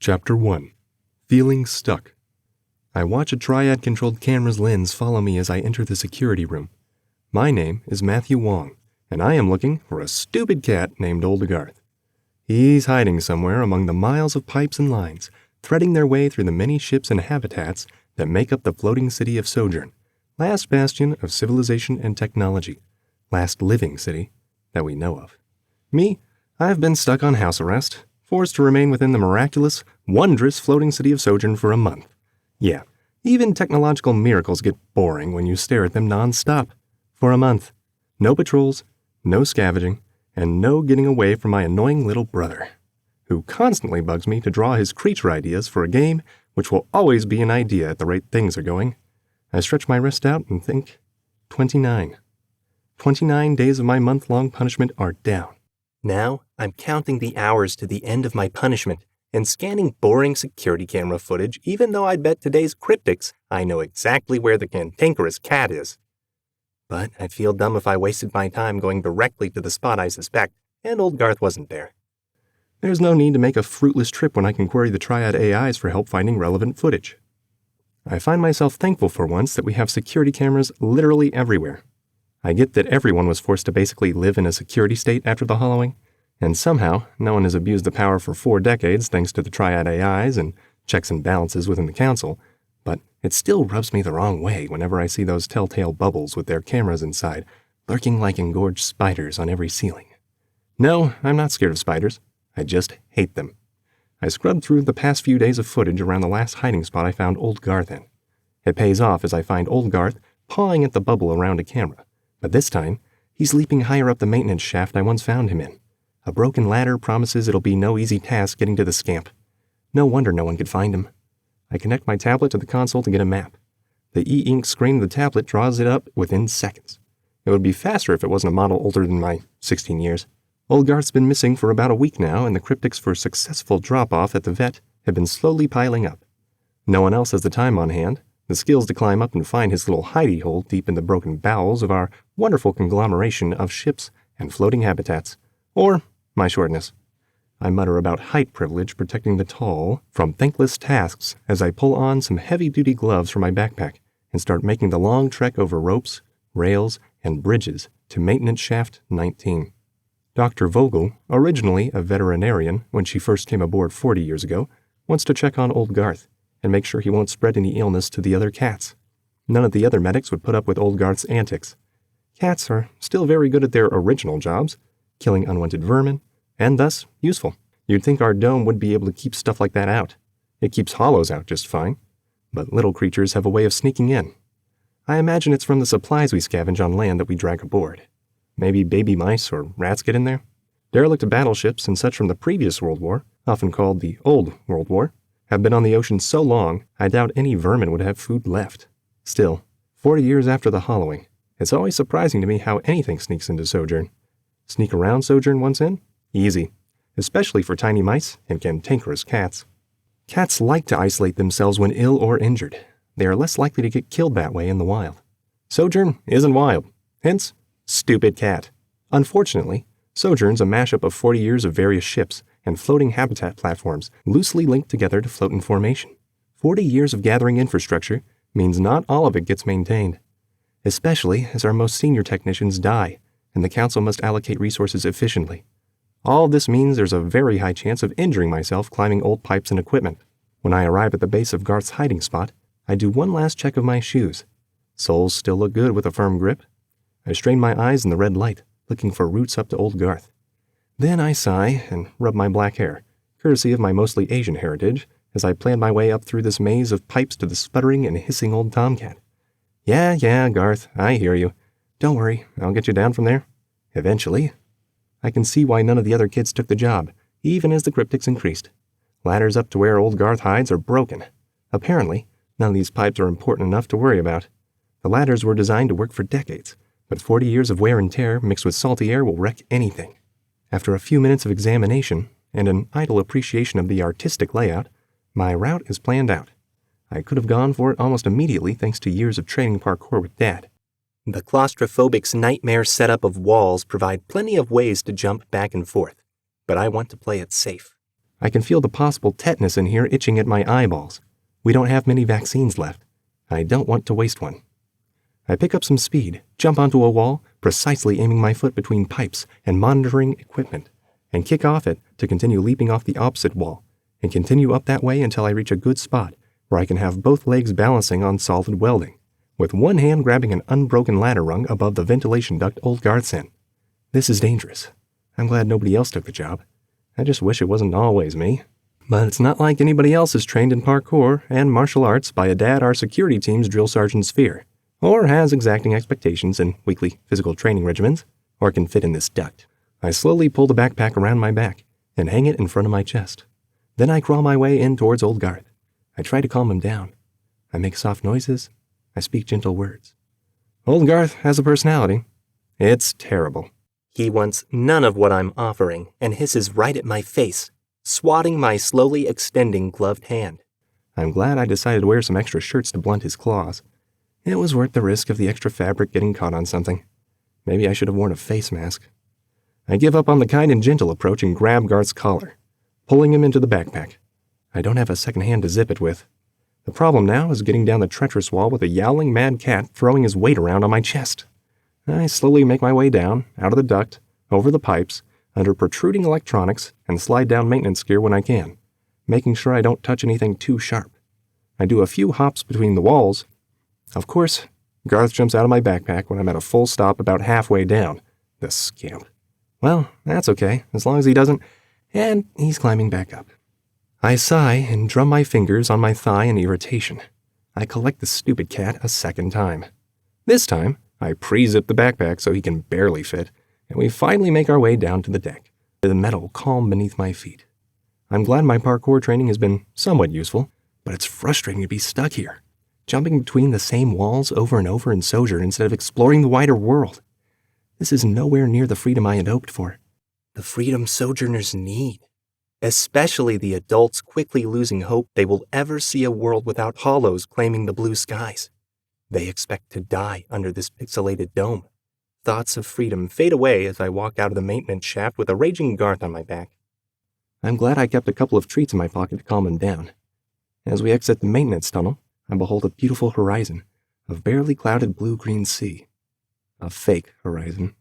Chapter 1. Feeling Stuck. I watch a triad-controlled camera's lens follow me as I enter the security room. My name is Matthew Wong, and I am looking for a stupid cat named Old Garth. He's hiding somewhere among the miles of pipes and lines, threading their way through the many ships and habitats that make up the floating city of Sojourn, last bastion of civilization and technology, last living city that we know of. Me, I've been stuck on house arrest, forced to remain within the miraculous, wondrous floating city of Sojourn for a month. Yeah, even technological miracles get boring when you stare at them non-stop. For a month. No patrols, no scavenging, and no getting away from my annoying little brother, who constantly bugs me to draw his creature ideas for a game which will always be an idea at the rate things are going. I stretch my wrist out and think, 29. 29 days of my month-long punishment are down. Now, I'm counting the hours to the end of my punishment and scanning boring security camera footage, even though I bet today's cryptics I know exactly where the cantankerous cat is. But I'd feel dumb if I wasted my time going directly to the spot I suspect, and Old Garth wasn't there. There's no need to make a fruitless trip when I can query the Triad AIs for help finding relevant footage. I find myself thankful for once that we have security cameras literally everywhere. I get that everyone was forced to basically live in a security state after the hollowing, and somehow no one has abused the power for 4 decades thanks to the Triad AIs and checks and balances within the Council, but it still rubs me the wrong way whenever I see those telltale bubbles with their cameras inside, lurking like engorged spiders on every ceiling. No, I'm not scared of spiders. I just hate them. I scrubbed through the past few days of footage around the last hiding spot I found Old Garth in. It pays off as I find Old Garth pawing at the bubble around a camera, but this time, he's leaping higher up the maintenance shaft I once found him in. A broken ladder promises it'll be no easy task getting to the scamp. No wonder no one could find him. I connect my tablet to the console to get a map. The e-ink screen of the tablet draws it up within seconds. It would be faster if it wasn't a model older than my 16 years. Old Garth's been missing for about a week now, and the cryptics for successful drop-off at the vet have been slowly piling up. No one else has the time on hand, the skills to climb up and find his little hidey hole deep in the broken bowels of our wonderful conglomeration of ships and floating habitats, or my shortness. I mutter about height privilege protecting the tall from thankless tasks as I pull on some heavy-duty gloves from my backpack and start making the long trek over ropes, rails, and bridges to Maintenance Shaft 19. Dr. Vogel, originally a veterinarian when she first came aboard 40 years ago, wants to check on Old Garth and make sure he won't spread any illness to the other cats. None of the other medics would put up with Old Garth's antics. Cats are still very good at their original jobs, killing unwanted vermin, and thus useful. You'd think our dome would be able to keep stuff like that out. It keeps Holos out just fine, but little creatures have a way of sneaking in. I imagine it's from the supplies we scavenge on land that we drag aboard. Maybe baby mice or rats get in there? Derelict battleships and such from the previous World War, often called the Old World War, have been on the ocean so long, I doubt any vermin would have food left. Still, 40 years after the hollowing, it's always surprising to me how anything sneaks into Sojourn. Sneak around Sojourn once in? Easy, especially for tiny mice and cantankerous cats. Cats like to isolate themselves when ill or injured. They are less likely to get killed that way in the wild. Sojourn isn't wild, hence, stupid cat. Unfortunately, Sojourn's a mashup of 40 years of various ships and floating habitat platforms loosely linked together to float in formation. 40 years of gathering infrastructure means not all of it gets maintained, especially as our most senior technicians die and the Council must allocate resources efficiently. All this means there's a very high chance of injuring myself climbing old pipes and equipment. When I arrive at the base of Garth's hiding spot, I do one last check of my shoes. Soles still look good with a firm grip. I strain my eyes in the red light, looking for roots up to Old Garth. Then I sigh and rub my black hair, courtesy of my mostly Asian heritage, as I plan my way up through this maze of pipes to the sputtering and hissing old tomcat. Yeah, Garth, I hear you. Don't worry, I'll get you down from there. Eventually. I can see why none of the other kids took the job, even as the cryptics increased. Ladders up to where Old Garth hides are broken. Apparently, none of these pipes are important enough to worry about. The ladders were designed to work for decades, but 40 years of wear and tear mixed with salty air will wreck anything. After a few minutes of examination and an idle appreciation of the artistic layout, my route is planned out. I could have gone for it almost immediately thanks to years of training parkour with Dad. The claustrophobic's nightmare setup of walls provide plenty of ways to jump back and forth, but I want to play it safe. I can feel the possible tetanus in here itching at my eyeballs. We don't have many vaccines left. I don't want to waste one. I pick up some speed, jump onto a wall, precisely aiming my foot between pipes and monitoring equipment, and kick off it to continue leaping off the opposite wall, and continue up that way until I reach a good spot where I can have both legs balancing on solid welding, with one hand grabbing an unbroken ladder rung above the ventilation duct old Garth's in. This is dangerous. I'm glad nobody else took the job. I just wish it wasn't always me. But it's not like anybody else is trained in parkour and martial arts by a dad our security team's drill sergeant's fear, or has exacting expectations and weekly physical training regimens, or can fit in this duct. I slowly pull the backpack around my back and hang it in front of my chest. Then I crawl my way in towards old Garth. I try to calm him down. I make soft noises. I speak gentle words. Old Garth has a personality. It's terrible. He wants none of what I'm offering and hisses right at my face, swatting my slowly extending gloved hand. I'm glad I decided to wear some extra shirts to blunt his claws. It was worth the risk of the extra fabric getting caught on something. Maybe I should have worn a face mask. I give up on the kind and gentle approach and grab Garth's collar, pulling him into the backpack. I don't have a second hand to zip it with. The problem now is getting down the treacherous wall with a yowling mad cat throwing his weight around on my chest. I slowly make my way down, out of the duct, over the pipes, under protruding electronics, and slide down maintenance gear when I can, making sure I don't touch anything too sharp. I do a few hops between the walls. Of course, Garth jumps out of my backpack when I'm at a full stop about halfway down. The scamp. Well, that's okay, as long as he doesn't, and he's climbing back up. I sigh and drum my fingers on my thigh in irritation. I collect the stupid cat a second time. This time, I pre-zip the backpack so he can barely fit, and we finally make our way down to the deck, with the metal calm beneath my feet. I'm glad my parkour training has been somewhat useful, but it's frustrating to be stuck here, jumping between the same walls over and over in Sojourn instead of exploring the wider world. This is nowhere near the freedom I had hoped for. The freedom Sojourners need. Especially the adults quickly losing hope they will ever see a world without Holos claiming the blue skies. They expect to die under this pixelated dome. Thoughts of freedom fade away as I walk out of the maintenance shaft with a raging Garth on my back. I'm glad I kept a couple of treats in my pocket to calm him down. As we exit the maintenance tunnel, I behold a beautiful horizon of barely clouded blue-green sea. A fake horizon.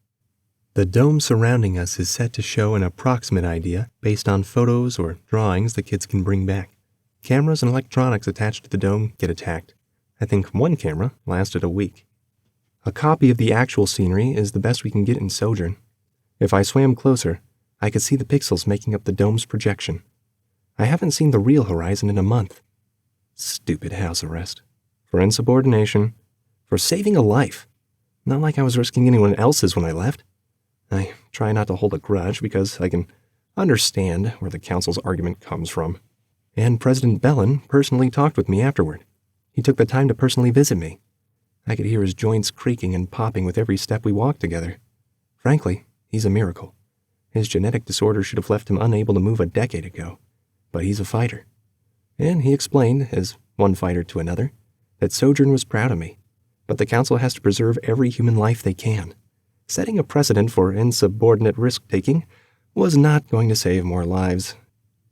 The dome surrounding us is set to show an approximate idea based on photos or drawings the kids can bring back. Cameras and electronics attached to the dome get attacked. I think one camera lasted a week. A copy of the actual scenery is the best we can get in Sojourn. If I swam closer, I could see the pixels making up the dome's projection. I haven't seen the real horizon in a month. Stupid house arrest. For insubordination. For saving a life. Not like I was risking anyone else's when I left. I try not to hold a grudge because I can understand where the council's argument comes from. And President Bellin personally talked with me afterward. He took the time to personally visit me. I could hear his joints creaking and popping with every step we walked together. Frankly, he's a miracle. His genetic disorder should have left him unable to move a decade ago. But he's a fighter. And he explained, as one fighter to another, that Sojourn was proud of me. But the council has to preserve every human life they can. Setting a precedent for insubordinate risk-taking was not going to save more lives.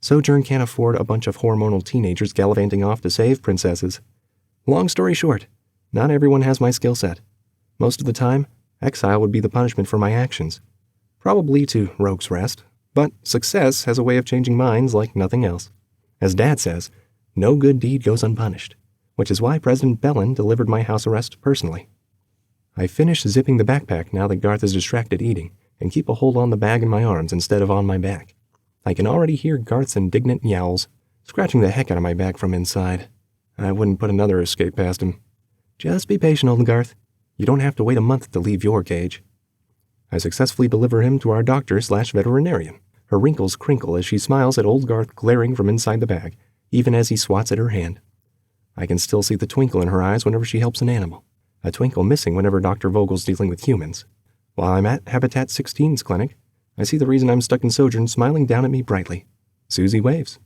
Sojourn can't afford a bunch of hormonal teenagers gallivanting off to save princesses. Long story short, not everyone has my skill set. Most of the time, exile would be the punishment for my actions. Probably to Rogue's Rest, but success has a way of changing minds like nothing else. As Dad says, no good deed goes unpunished, which is why President Bellin delivered my house arrest personally. I finish zipping the backpack now that Garth is distracted eating, and keep a hold on the bag in my arms instead of on my back. I can already hear Garth's indignant yowls, scratching the heck out of my back from inside. I wouldn't put another escape past him. Just be patient, old Garth. You don't have to wait a month to leave your cage. I successfully deliver him to our doctor/veterinarian. Her wrinkles crinkle as she smiles at old Garth glaring from inside the bag, even as he swats at her hand. I can still see the twinkle in her eyes whenever she helps an animal. A twinkle missing whenever Dr. Vogel's dealing with humans. While I'm at Habitat 16's clinic, I see the reason I'm stuck in Sojourn smiling down at me brightly. Susie waves.